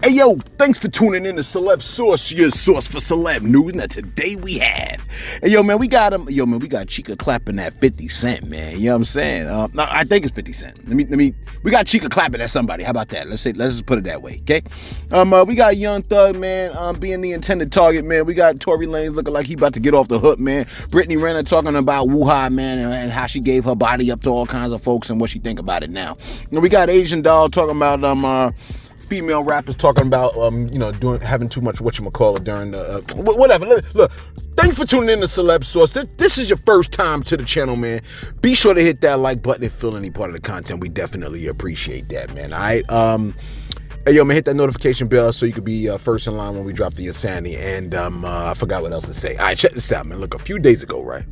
Hey yo, thanks for tuning in to Celeb Source, your source for celeb news. Now today we have, hey yo man, we got Chika clapping at 50 Cent, man. You know what I'm saying? No, I think it's 50 Cent. We got Chika clapping at somebody. How about that? Let's just put it that way, okay? We got Young Thug, man, being the intended target, man. We got Tory Lanez looking like he about to get off the hook, man. Brittany Renner talking about Wuhan, man, and how she gave her body up to all kinds of folks and what she think about it now. And we got Asian Doll talking about female rappers talking about having too much whatchamacallit during the whatever. Look, thanks for tuning in to Celeb Source. This is your first time to the channel, man. Be sure to hit that like button if you feel any part of the content. We definitely appreciate that, man. All right. Hey yo, man, hit that notification bell so you could be first in line when we drop the insanity. And I forgot what else to say. All right, check this out, man. Look, a few days ago, right?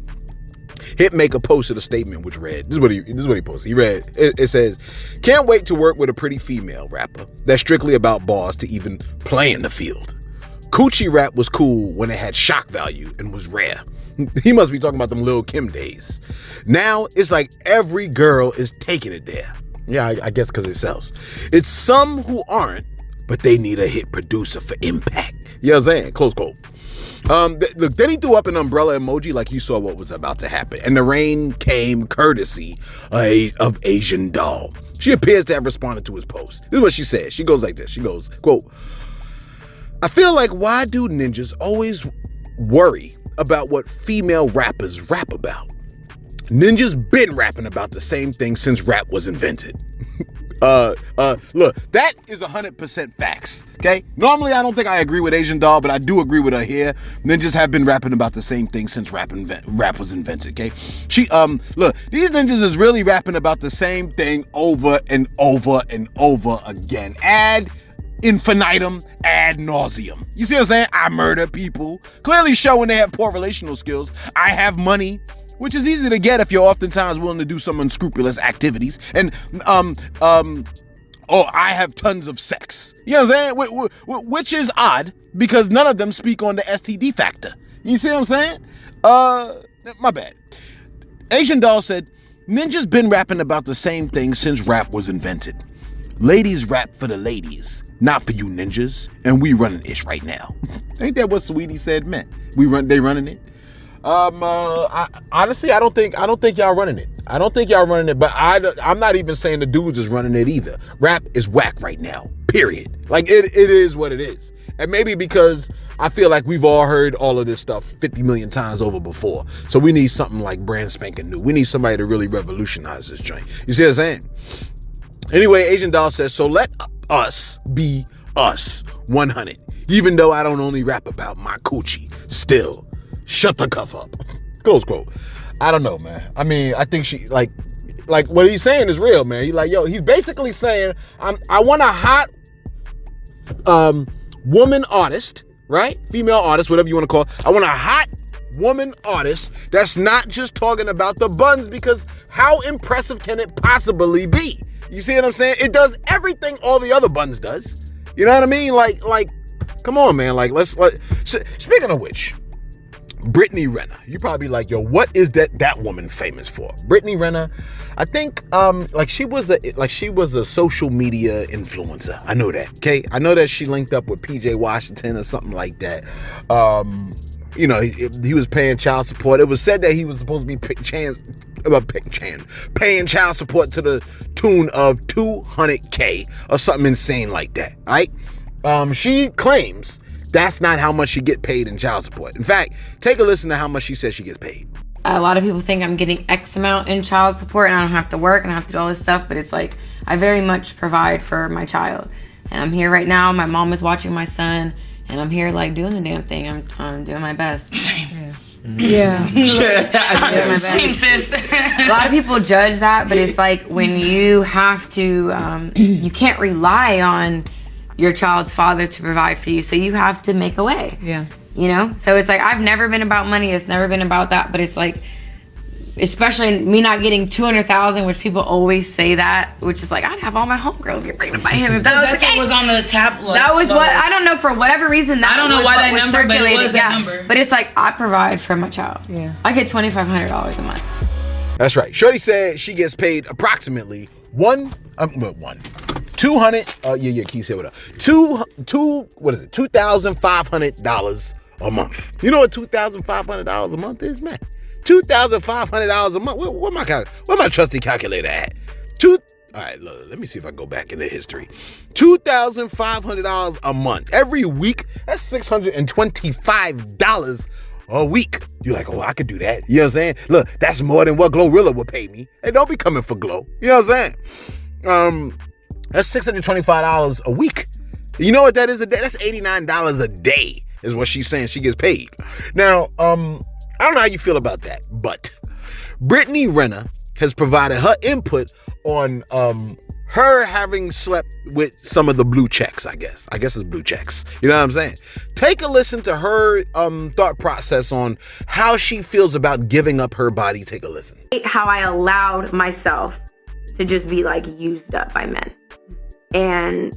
Hitmaka posted a statement which read, this is what he posted. He read, it says, "Can't wait to work with a pretty female rapper that's strictly about bars to even play in the field. Coochie rap was cool when it had shock value and was rare." He must be talking about them Lil Kim days. Now it's like every girl is taking it there. Yeah, I guess because it sells. It's some who aren't, but they need a hit producer for impact. You know what I'm saying? Close quote. Look, then he threw up an umbrella emoji like he saw what was about to happen. And the rain came courtesy of Asian Doll. She appears to have responded to his post. This is what she said. She goes like this. She goes, quote, "I feel like why do ninjas always worry about what female rappers rap about? Ninjas been rapping about the same thing since rap was invented." Look, that is 100% facts, okay? Normally, I don't think I agree with Asian Doll, but I do agree with her here. Ninjas have been rapping about the same thing since rap was invented, okay? Look, these ninjas is really rapping about the same thing over and over and over again. Ad infinitum, ad nauseum. You see what I'm saying? I murder people. Clearly showing they have poor relational skills. I have money, which is easy to get if you're oftentimes willing to do some unscrupulous activities. And, I have tons of sex. You know what I'm saying? Which is odd because none of them speak on the STD factor. You see what I'm saying? My bad. Asian Doll said, "Ninjas been rapping about the same thing since rap was invented. Ladies rap for the ladies, not for you ninjas. And we running ish right now." Ain't that what Sweetie said meant? They running it? Honestly, I don't think y'all running it. I don't think y'all running it, but I'm not even saying the dudes is running it either. Rap is whack right now, period. Like, it is what it is. And maybe because I feel like we've all heard all of this stuff 50 million times over before. So we need something like brand spanking new. We need somebody to really revolutionize this joint. You see what I'm saying? Anyway, Asian Doll says, "So let us be us 100. Even though I don't only rap about my coochie, still. Shut the cuff up." Close quote. I don't know, man. I mean, I think she like what he's saying is real, man. He's basically saying, I want a hot woman artist, right? Female artist, whatever you want to call it. I want a hot woman artist that's not just talking about the buns, because how impressive can it possibly be? You see what I'm saying? It does everything all the other buns does. You know what I mean? Like, come on, man. Speaking of which, Brittany Renner. You probably like, yo, what is that woman famous for? Brittany Renner, I think she was a social media influencer. I know that, okay? I know that she linked up with PJ Washington or something like that. He was paying child support. It was said that he was supposed to be paying child support to the tune of $200K or something insane like that, right? She claims that's not how much she get paid in child support. In fact, take a listen to how much she says she gets paid. A lot of people think I'm getting X amount in child support and I don't have to work and I have to do all this stuff, but it's like, I very much provide for my child. And I'm here right now, my mom is watching my son, and I'm here like doing the damn thing. I'm doing my best. Same. Yeah. Same, sis. A lot of people judge that, but it's like when you have to, you can't rely on your child's father to provide for you, so you have to make a way. Yeah. You know? So it's like, I've never been about money, it's never been about that, but it's like, especially me not getting $200,000, which people always say that, which is like, I'd have all my homegirls get pregnant by him if that's what was on the tablet. That was what, I don't know, for whatever reason, that I don't know was why what that was number, circulated. but it was that number. But it's like, I provide for my child. Yeah. I get $2,500 a month. That's right. Shorty said she gets paid approximately 200. Yeah. Can you say what up? What is it? $2,500 a month. You know what $2,500 a month is, man? $2,500 a month. Where my trusty calculator at? All right, look, let me see if I go back into history. $2,500 a month. Every week, that's $625 a week. You're like, oh, I could do that. You know what I'm saying? Look, that's more than what Glorilla would pay me. Hey, don't be coming for Glow. You know what I'm saying? That's $625 a week. You know what that is a day? That's $89 a day is what she's saying she gets paid. Now, I don't know how you feel about that, but Brittany Renner has provided her input on her having slept with some of the blue checks, I guess. I guess it's blue checks. You know what I'm saying? Take a listen to her thought process on how she feels about giving up her body. Take a listen. How I allowed myself to just be like used up by men. And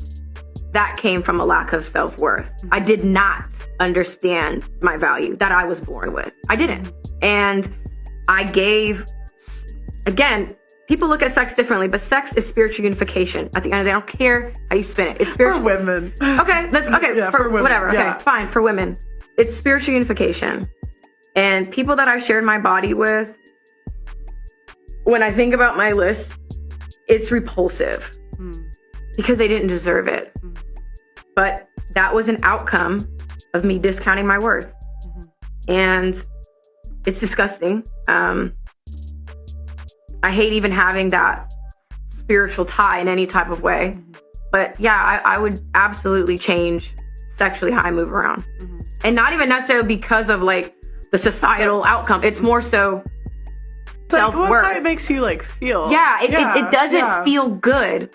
that came from a lack of self-worth. I did not understand my value that I was born with. I didn't. And I gave, again, people look at sex differently, but sex is spiritual unification. At the end of the day, I don't care how you spin it. It's spiritual. For women. Okay, Yeah, for women. Whatever. Yeah. Okay, fine, for women. It's spiritual unification. And people that I shared my body with, when I think about my list, it's repulsive because they didn't deserve it. But that was an outcome of me discounting my worth. And it's disgusting. I hate even having that spiritual tie in any type of way. But yeah, I would absolutely change sexually how I move around. And not even necessarily because of like the societal outcome. It's more so self-worth. What how it makes you like feel. Yeah, it doesn't feel good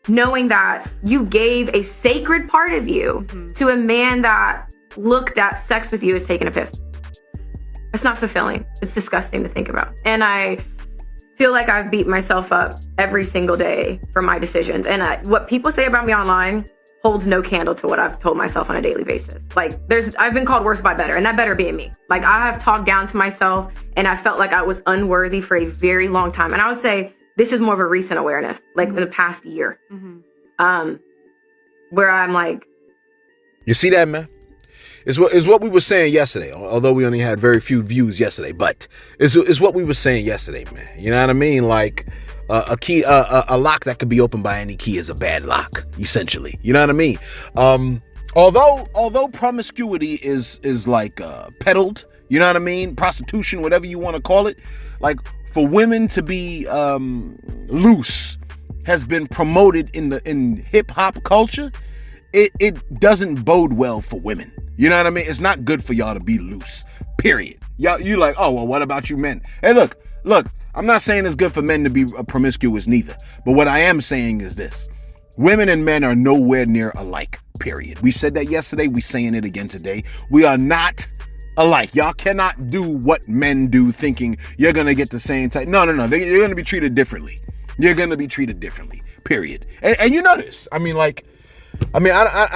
knowing that you gave a sacred part of you to a man that looked at sex with you as taking a piss. It's not fulfilling. It's disgusting to think about. And I feel like I've beat myself up every single day for my decisions. And what people say about me online holds no candle to what I've told myself on a daily basis. Like I've been called worse by better, and that better being me. Like I have talked down to myself, and I felt like I was unworthy for a very long time. And I would say this is more of a recent awareness, like in the past year, where I'm like, you see that, man? It's what we were saying yesterday, although we only had very few views yesterday, but it's what we were saying yesterday, man. You know what I mean? Like a key, a lock that could be opened by any key is a bad lock, essentially. You know what I mean? Although promiscuity is like peddled, you know what I mean? Prostitution, whatever you want to call it, like for women to be loose has been promoted in hip hop culture. It doesn't bode well for women. You know what I mean? It's not good for y'all to be loose, period. Y'all, you like, oh, well, what about you men? Hey, look, I'm not saying it's good for men to be promiscuous neither. But what I am saying is this. Women and men are nowhere near alike, period. We said that yesterday. We saying it again today. We are not alike. Y'all cannot do what men do thinking you're going to get the same type. No. You're going to be treated differently. You're going to be treated differently, period. And you know this. I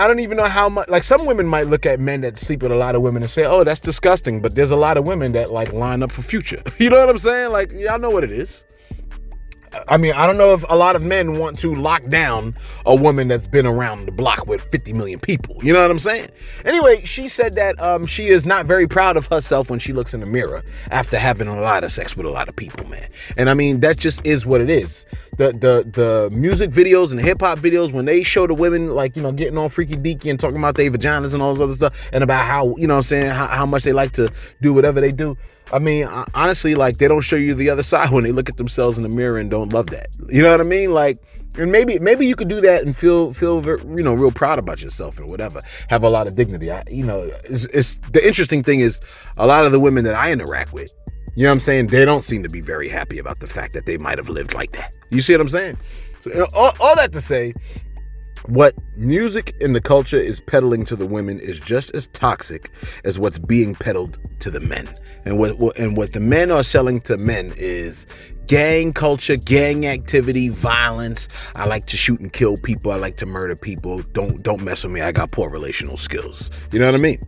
don't even know how much, like some women might look at men that sleep with a lot of women and say, oh, that's disgusting. But there's a lot of women that like line up for Future. You know what I'm saying? Like, y'all know what it is. I mean, I don't know if a lot of men want to lock down a woman that's been around the block with 50 million people. You know what I'm saying? Anyway, she said that she is not very proud of herself when she looks in the mirror after having a lot of sex with a lot of people, man. And I mean, that just is what it is. The music videos and hip hop videos, when they show the women like, you know, getting all freaky deaky and talking about their vaginas and all this other stuff and about how, you know what I'm saying, how much they like to do whatever they do. I mean, honestly, like they don't show you the other side when they look at themselves in the mirror and don't love that. You know what I mean? Like, and maybe you could do that and feel you know, real proud about yourself or whatever. Have a lot of dignity. It's the interesting thing is a lot of the women that I interact with, you know what I'm saying? They don't seem to be very happy about the fact that they might have lived like that. You see what I'm saying? So, you know, all that to say, what music in the culture is peddling to the women is just as toxic as what's being peddled to the men. And what the men are selling to men is gang culture, gang activity, violence. I like to shoot and kill people. I like to murder people. Don't mess with me. I got poor relational skills. You know what I mean?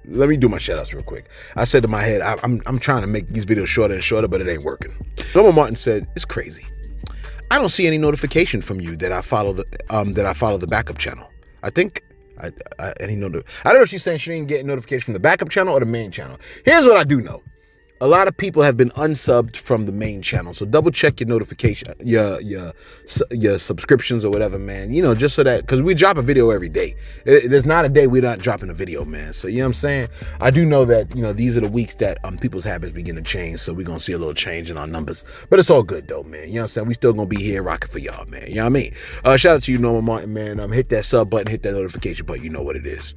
Let me do my shout outs real quick. I said to my head, I'm trying to make these videos shorter and shorter, but it ain't working. Norman Martin said, it's crazy. I don't see any notification from you that I follow the backup channel. I think any I don't know if she's saying she didn't get a notification from the backup channel or the main channel. Here's what I do know. A lot of people have been unsubbed from the main channel, so double check your notification, your subscriptions or whatever, man. You know, just so that, because we drop a video every day. There's not a day we're not dropping a video, man. So you know what I'm saying. I do know that these are the weeks that people's habits begin to change, so we're gonna see a little change in our numbers. But it's all good though, man. You know what I'm saying. We still gonna be here rocking for y'all, man. You know what I mean. Shout out to you, Norman Martin, man. Hit that sub button, hit that notification button. You know what it is.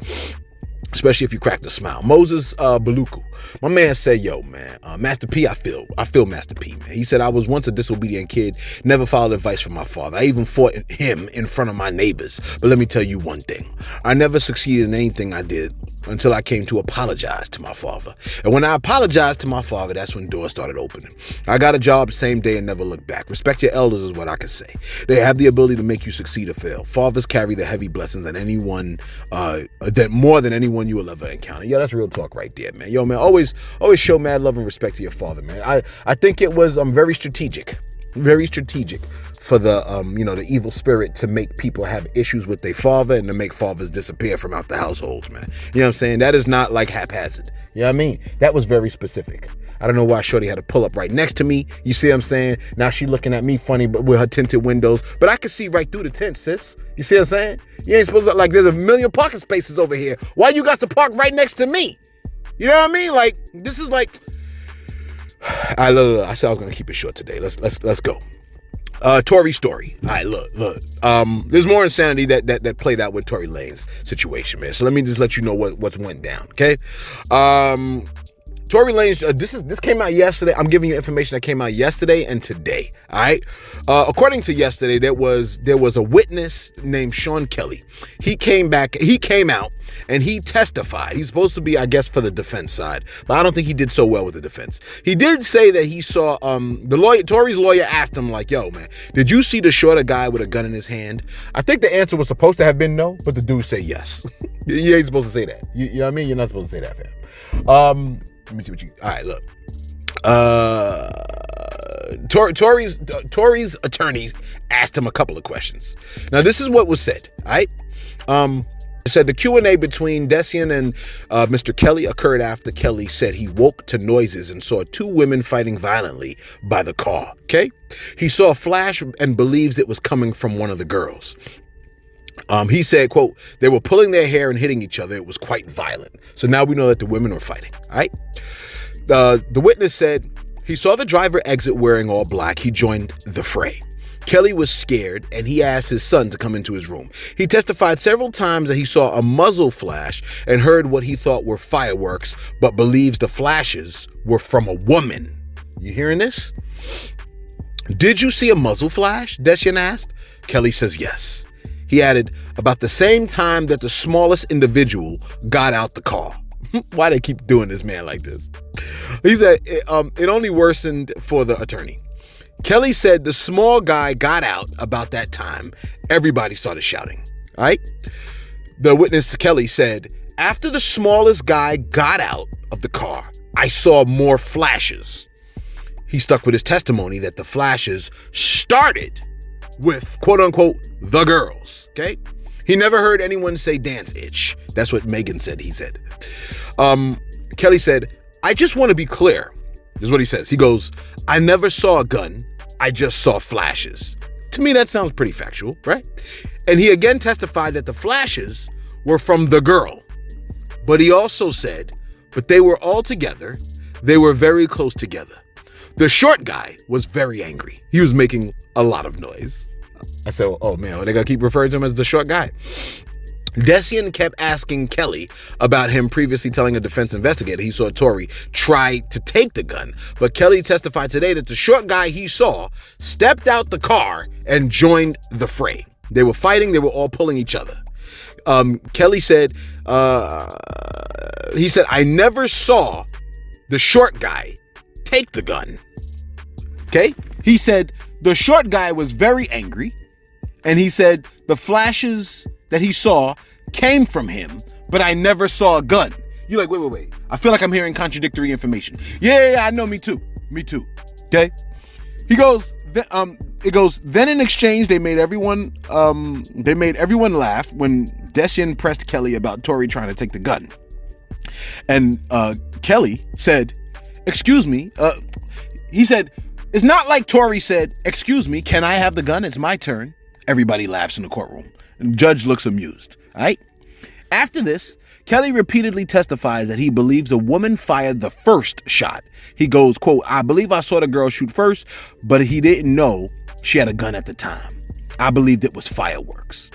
Especially if you crack the smile. Moses Baluku, my man said, yo, man, Master P, I feel Master P, man. He said, I was once a disobedient kid, never followed advice from my father. I even fought him in front of my neighbors. But let me tell you one thing. I never succeeded in anything I did until I came to apologize to my father. And when I apologized to my father, that's when doors started opening. I got a job the same day and never looked back. Respect your elders is what I can say. They have the ability to make you succeed or fail. Fathers carry the heavy blessings than anyone, that more than anyone you will ever encounter. Yo, that's real talk right there, man. Yo, man, always show mad love and respect to your father, man. I think it was very strategic for the the evil spirit to make people have issues with their father and to make fathers disappear from out the households, man. You know what I'm saying? That is not like haphazard. You know what I mean? That was very specific. I don't know why Shorty had to pull up right next to me. You see what I'm saying? Now she looking at me funny, but with her tinted windows. But I can see right through the tint, sis. You see what I'm saying? You ain't supposed to, like, there's a million parking spaces over here. Why you got to park right next to me? You know what I mean? Like, this is like, I said I was gonna keep it short today. Let's go. Tory story. All right, look. There's more insanity that played out with Tory Lanez situation, man. So let me just let you know what's went down. Okay. Tory Lanez, this came out yesterday. I'm giving you information that came out yesterday and today. All right. According to yesterday, there was a witness named Sean Kelly. He came out and he testified. He's supposed to be, I guess, for the defense side, but I don't think he did so well with the defense. He did say that he saw Tory's lawyer asked him, like, yo, man, did you see the shorter guy with a gun in his hand? I think the answer was supposed to have been no, but the dude said yes. You ain't supposed to say that. You know what I mean? You're not supposed to say that, fam. Let me see what you. All right, look. Tory's attorneys asked him a couple of questions. Now, this is what was said. All right. It said the Q&A between Desian and Mr. Kelly occurred after Kelly said he woke to noises and saw two women fighting violently by the car. Okay. He saw a flash and believes it was coming from one of the girls. He said, quote, they were pulling their hair and hitting each other. It was quite violent. So now we know that the women were fighting. All right. The witness said he saw the driver exit wearing all black. He joined the fray. Kelly was scared and he asked his son to come into his room. He testified several times that he saw a muzzle flash and heard what he thought were fireworks, but believes the flashes were from a woman. You hearing this? Did you see a muzzle flash? Desian asked. Kelly says yes. He added, about the same time that the smallest individual got out the car. Why they keep doing this man like this? He said it only worsened for the attorney. Kelly said the small guy got out about that time. Everybody started shouting. All right. The witness, Kelly, said, after the smallest guy got out of the car, I saw more flashes. He stuck with his testimony that the flashes started with, quote unquote, the girls. Okay. He never heard anyone say dance itch. That's what Megan said. He said. Kelly said, I just want to be clear. This is what he says. He goes, I never saw a gun. I just saw flashes. To me, that sounds pretty factual, right? And he again testified that the flashes were from the girl. But he also said, but they were all together. They were very close together. The short guy was very angry. He was making a lot of noise. I said, oh man, are they gonna keep referring to him as the short guy? Desian kept asking Kelly about him previously telling a defense investigator he saw Tory try to take the gun. But Kelly testified today that the short guy he saw stepped out the car and joined the fray. They were fighting. They were all pulling each other. Kelly said, he said, I never saw the short guy take the gun. Okay. He said the short guy was very angry. And he said the flashes that he saw came from him, but I never saw a gun. You're like, wait. I feel like I'm hearing contradictory information. Yeah, I know, me too. Okay. He goes, it goes, then in exchange, they made everyone laugh when Desian pressed Kelly about Tory trying to take the gun. And Kelly said, excuse me. He said, it's not like Tory said, excuse me, can I have the gun? It's my turn. Everybody laughs in the courtroom. And the judge looks amused. All right. After this, Kelly repeatedly testifies that he believes a woman fired the first shot. He goes, quote, I believe I saw the girl shoot first, but he didn't know she had a gun at the time. I believed it was fireworks.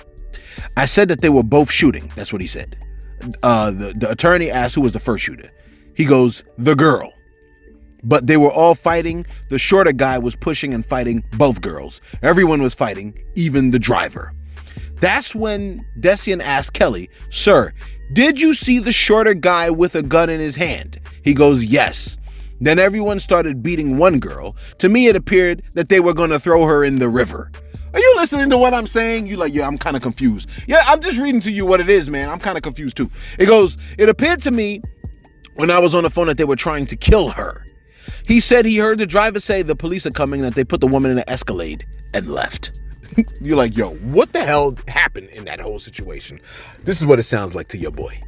I said that they were both shooting. That's what he said. The attorney asked who was the first shooter. He goes, the girl. But they were all fighting. The shorter guy was pushing and fighting both girls. Everyone was fighting, even the driver. That's when Desian asked Kelly, sir, did you see the shorter guy with a gun in his hand? He goes, yes. Then everyone started beating one girl. To me, it appeared that they were going to throw her in the river. Are you listening to what I'm saying? You like, yeah, I'm kind of confused. Yeah, I'm just reading to you what it is, man. I'm kind of confused too. It goes, it appeared to me when I was on the phone that they were trying to kill her. He said he heard the driver say the police are coming and that they put the woman in an Escalade and left. You're like, yo, what the hell happened in that whole situation? This is what it sounds like to your boy.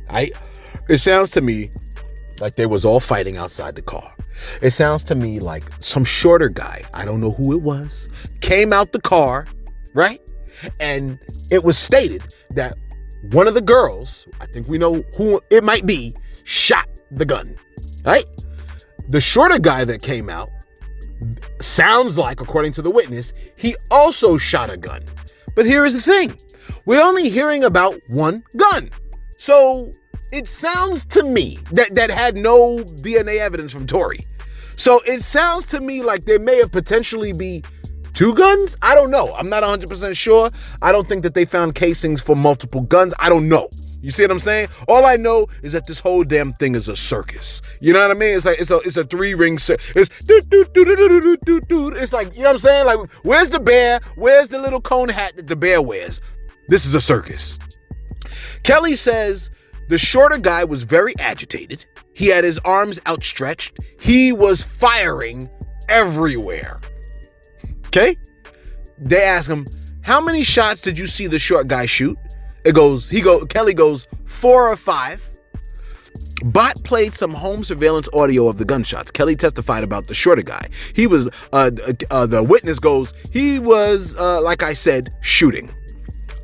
It sounds to me like they was all fighting outside the car. It sounds to me like some shorter guy, I don't know who it was, came out the car, right? And it was stated that one of the girls, I think we know who it might be, shot the gun, right? The shorter guy that came out, sounds like, according to the witness, he also shot a gun. But here is the thing. We're only hearing about one gun. So it sounds to me that had no DNA evidence from Tory. So it sounds to me like there may have potentially be two guns. I don't know. I'm not 100% sure. I don't think that they found casings for multiple guns. I don't know. You see what I'm saying? All I know is that this whole damn thing is a circus. You know what I mean? It's like it's a three-ring circus. It's It's like, you know what I'm saying? Like, where's the bear? Where's the little cone hat that the bear wears? This is a circus. Kelly says the shorter guy was very agitated. He had his arms outstretched. He was firing everywhere. Okay? They ask him, how many shots did you see the short guy shoot? Kelly goes, 4 or 5. Bot played some home surveillance audio of the gunshots. Kelly testified about the shorter guy. He was, the witness goes, he was, like I said, shooting.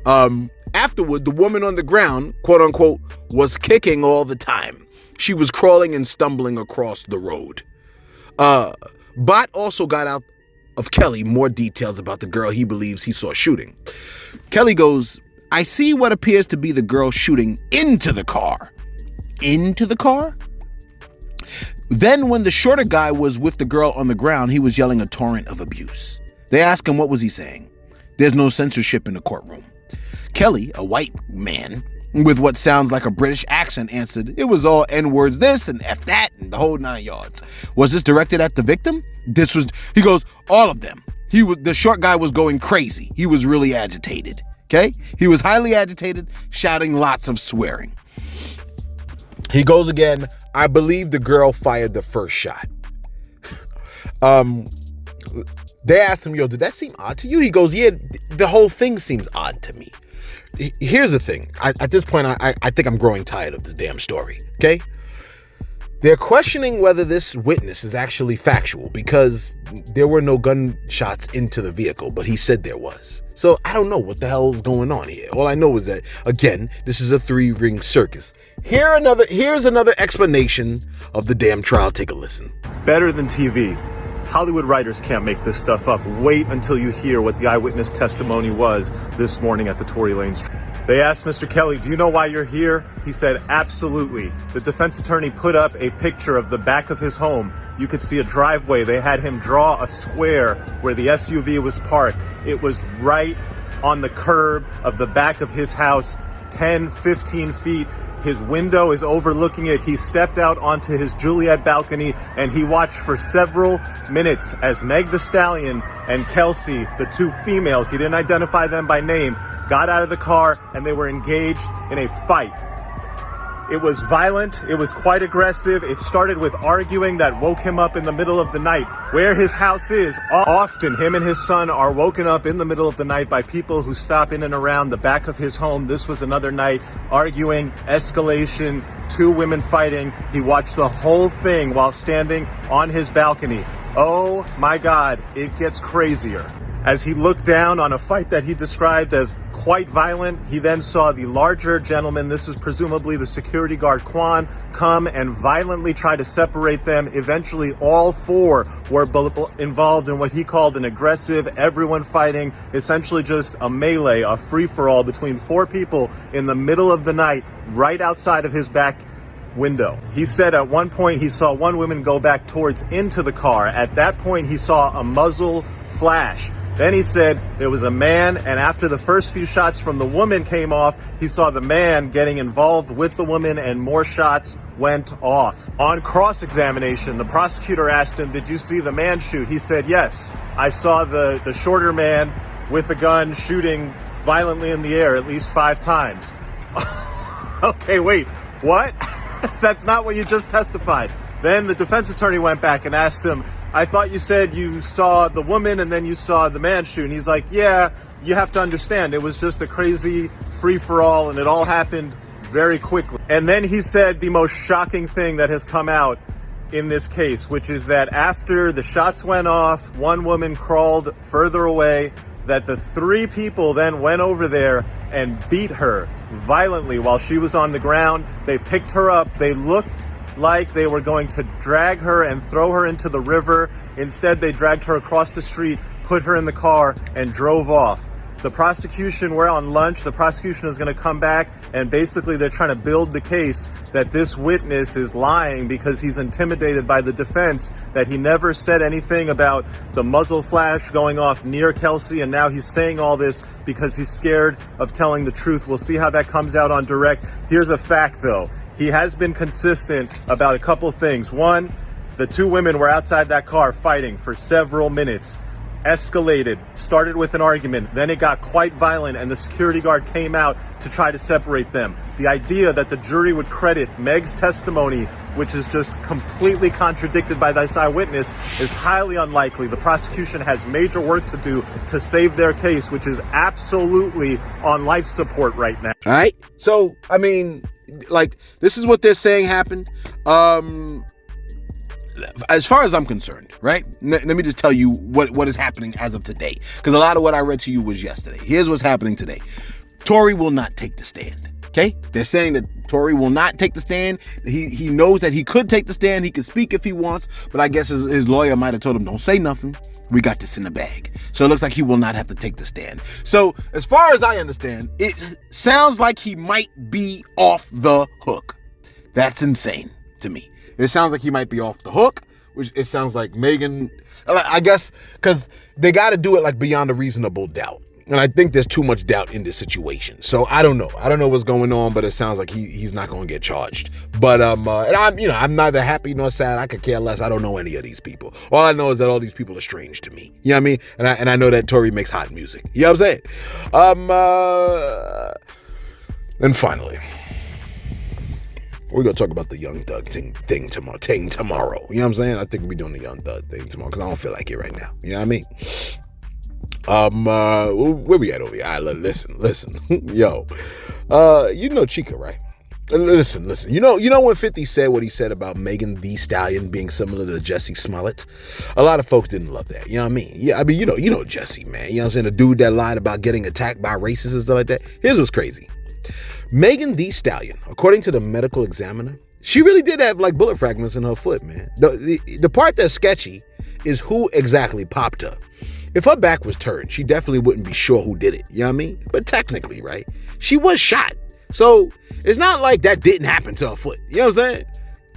Afterward, the woman on the ground, quote unquote, was kicking all the time. She was crawling and stumbling across the road. Bot also got out of Kelly more details about the girl he believes he saw shooting. Kelly goes, I see what appears to be the girl shooting into the car. Into the car? Then when the shorter guy was with the girl on the ground, he was yelling a torrent of abuse. They asked him what was he saying. There's no censorship in the courtroom. Kelly, a white man with what sounds like a British accent, answered, it was all N-words this and F that and the whole 9 yards. Was this directed at the victim? He goes, all of them. The short guy was going crazy. He was really agitated. Okay? He was highly agitated, shouting lots of swearing. He goes again, I believe the girl fired the first shot. They asked him, yo, did that seem odd to you? He goes, yeah, the whole thing seems odd to me. Here's the thing. At this point, I think I'm growing tired of this damn story. Okay? They're questioning whether this witness is actually factual because there were no gunshots into the vehicle, but he said there was. So I don't know what the hell is going on here. All I know is that, again, this is a 3-ring circus. Here's another explanation of the damn trial. Take a listen. Better than TV. Hollywood writers can't make this stuff up. Wait until you hear what the eyewitness testimony was this morning at the Tory Lanez. They asked Mr. Kelly, do you know why you're here? He said, absolutely. The defense attorney put up a picture of the back of his home. You could see a driveway. They had him draw a square where the SUV was parked. It was right on the curb of the back of his house, 10, 15 feet. His window is overlooking it. He stepped out onto his Juliet balcony and he watched for several minutes as Meg the Stallion and Kelsey, the two females, he didn't identify them by name, got out of the car and they were engaged in a fight. It was violent. It was quite aggressive. It started with arguing that woke him up in the middle of the night. Where his house is, often him and his son are woken up in the middle of the night by people who stop in and around the back of his home. This was another night, arguing, escalation, two women fighting. He watched the whole thing while standing on his balcony. Oh my God, it gets crazier. As he looked down on a fight that he described as quite violent, he then saw the larger gentleman, this is presumably the security guard Kwan, come and violently try to separate them. Eventually, all four were involved in what he called an aggressive, everyone fighting, essentially just a melee, a free-for-all between four people in the middle of the night, right outside of his back window. He said at one point he saw one woman go back towards into the car. At that point, he saw a muzzle flash. Then he said there was a man, and after the first few shots from the woman came off, he saw the man getting involved with the woman and more shots went off. On cross-examination, the prosecutor asked him, "Did you see the man shoot?" He said, "Yes, I saw the shorter man with a gun shooting violently in the air at least 5 times. Okay, wait, what? That's not what you just testified. Then the defense attorney went back and asked him, "I thought you said you saw the woman and then you saw the man shoot." And he's like, "Yeah, you have to understand, it was just a crazy free-for-all and it all happened very quickly." And then he said the most shocking thing that has come out in this case, which is that after the shots went off, one woman crawled further away, that the 3 people then went over there and beat her violently while she was on the ground. They picked her up. They looked like they were going to drag her and throw her into the river. Instead, they dragged her across the street, put her in the car, and drove off. The prosecution, we're on lunch, the prosecution is going to come back, and basically they're trying to build the case that this witness is lying because he's intimidated by the defense, that he never said anything about the muzzle flash going off near Kelsey, and now he's saying all this because he's scared of telling the truth. We'll see how that comes out on direct. Here's a fact, though. He has been consistent about a couple things. One, the 2 women were outside that car fighting for several minutes. Escalated, started with an argument, then it got quite violent and the security guard came out to try to separate them. The idea that the jury would credit Meg's testimony, which is just completely contradicted by this eyewitness, is highly unlikely. The prosecution has major work to do to save their case, which is absolutely on life support right now. All right. So, I mean, like, this is what they're saying happened. As far as I'm concerned, right? Let me just tell you what is happening as of today. Because a lot of what I read to you was yesterday. Here's what's happening today. Tory will not take the stand. Okay? They're saying that Tory will not take the stand. He knows that he could take the stand. He can speak if he wants. But I guess his lawyer might have told him, don't say nothing. We got this in the bag. So it looks like he will not have to take the stand. So as far as I understand, it sounds like he might be off the hook. That's insane to me. It sounds like he might be off the hook, which it sounds like Megan, I guess, because they got to do it like beyond a reasonable doubt. And I think there's too much doubt in this situation. So I don't know. I don't know what's going on, but it sounds like he's not going to get charged. But and I'm neither happy nor sad. I could care less. I don't know any of these people. All I know is that all these people are strange to me. You know what I mean? And I know that Tory makes hot music. You know what I'm saying? And finally, we're going to talk about the Young Thug thing tomorrow. You know what I'm saying? I think we'll be doing the Young Thug thing tomorrow because I don't feel like it right now. You know what I mean? Where we at over here? All right, listen. Yo, you know Chika, right? Listen. You know when 50 said what he said about Megan Thee Stallion being similar to Jesse Smollett? A lot of folks didn't love that. You know what I mean? Yeah, I mean, you know Jesse, man. You know what I'm saying? The dude that lied about getting attacked by racists and stuff like that. Here's what's crazy. Megan Thee Stallion, according to the medical examiner, she really did have like bullet fragments in her foot, man. The part that's sketchy is who exactly popped her. If her back was turned, she definitely wouldn't be sure who did it. You know what I mean? But technically, right? She was shot. So it's not like that didn't happen to her foot. You know what I'm saying?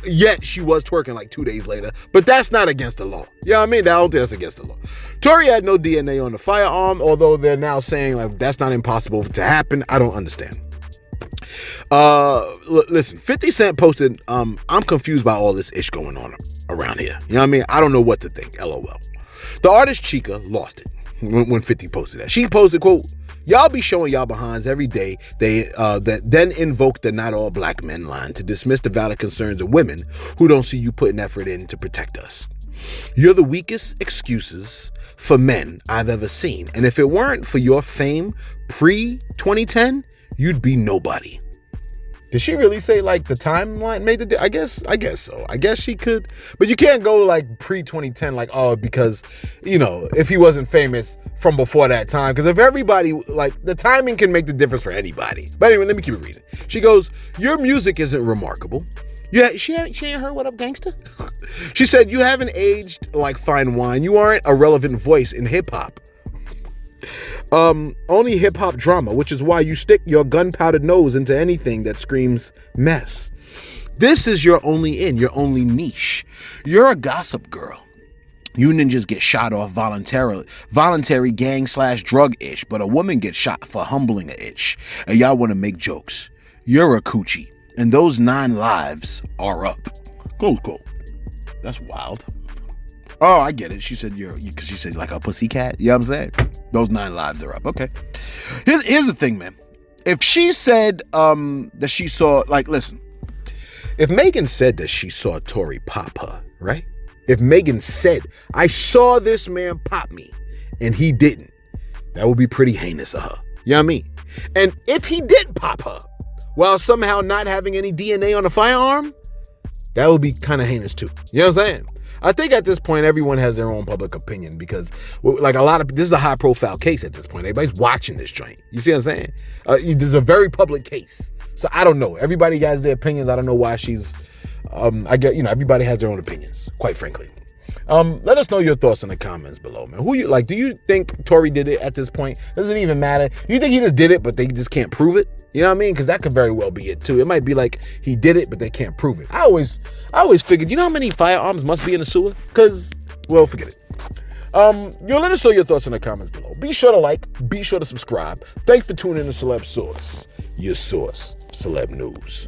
Yet she was twerking like 2 days later. But that's not against the law. You know what I mean? I don't think that's against the law. Tory had no DNA on the firearm, although they're now saying like that's not impossible to happen. I don't understand. Listen, 50 Cent posted, I'm confused by all this ish going on around here. You know what I mean? I don't know what to think, LOL. The artist Chika lost it when 50 posted that. She posted, quote, Y'all be showing y'all behinds every day. That then invoke the not all black men line to dismiss the valid concerns of women who don't see you putting effort in to protect us. You're the weakest excuses for men I've ever seen. And if it weren't for your fame pre-2010, you'd be nobody. Did she really say like the timeline made the I guess so. I guess she could. But you can't go like pre-2010 like, oh, because, if he wasn't famous from before that time. Because if everybody, like, the timing can make the difference for anybody. But anyway, let me keep it reading. She goes, your music isn't remarkable. Yeah, she ain't heard What Up Gangsta? She said, you haven't aged like fine wine. You aren't a relevant voice in hip hop. Only hip hop drama, which is why you stick your gunpowder nose into anything that screams mess. This is your only your only niche. You're a gossip girl. You ninjas get shot off voluntary gang/drug ish, but a woman gets shot for humbling a itch. And y'all want to make jokes. You're a coochie, and those 9 lives are up. Close quote. That's wild. Oh, I get it. She said because she said like a pussycat. You know what I'm saying? Those 9 lives are up. Okay. Here's the thing, man. If she said that she saw, like, listen, if Megan said that she saw Tory pop her, right? If Megan said, I saw this man pop me, and he didn't, that would be pretty heinous of her. You know what I mean? And if he did pop her, while somehow not having any DNA on the firearm, that would be kind of heinous too. You know what I'm saying? I think at this point, everyone has their own public opinion because, like, this is a high profile case at this point. Everybody's watching this joint. You see what I'm saying? This is a very public case. So I don't know. Everybody has their opinions. I don't know why she's, everybody has their own opinions, quite frankly. Let us know your thoughts in the comments below, man. Who you like? Do you think Tory did it at this point? Doesn't even matter. Do you think he just did it, but they just can't prove it? You know what I mean? Because that could very well be it too. It might be like he did it, but they can't prove it. I always figured, you know how many firearms must be in the sewer? Because, well, forget it. Let us know your thoughts in the comments below. Be sure to like, be sure to subscribe. Thanks for tuning in to Celeb Source, your source for celeb news.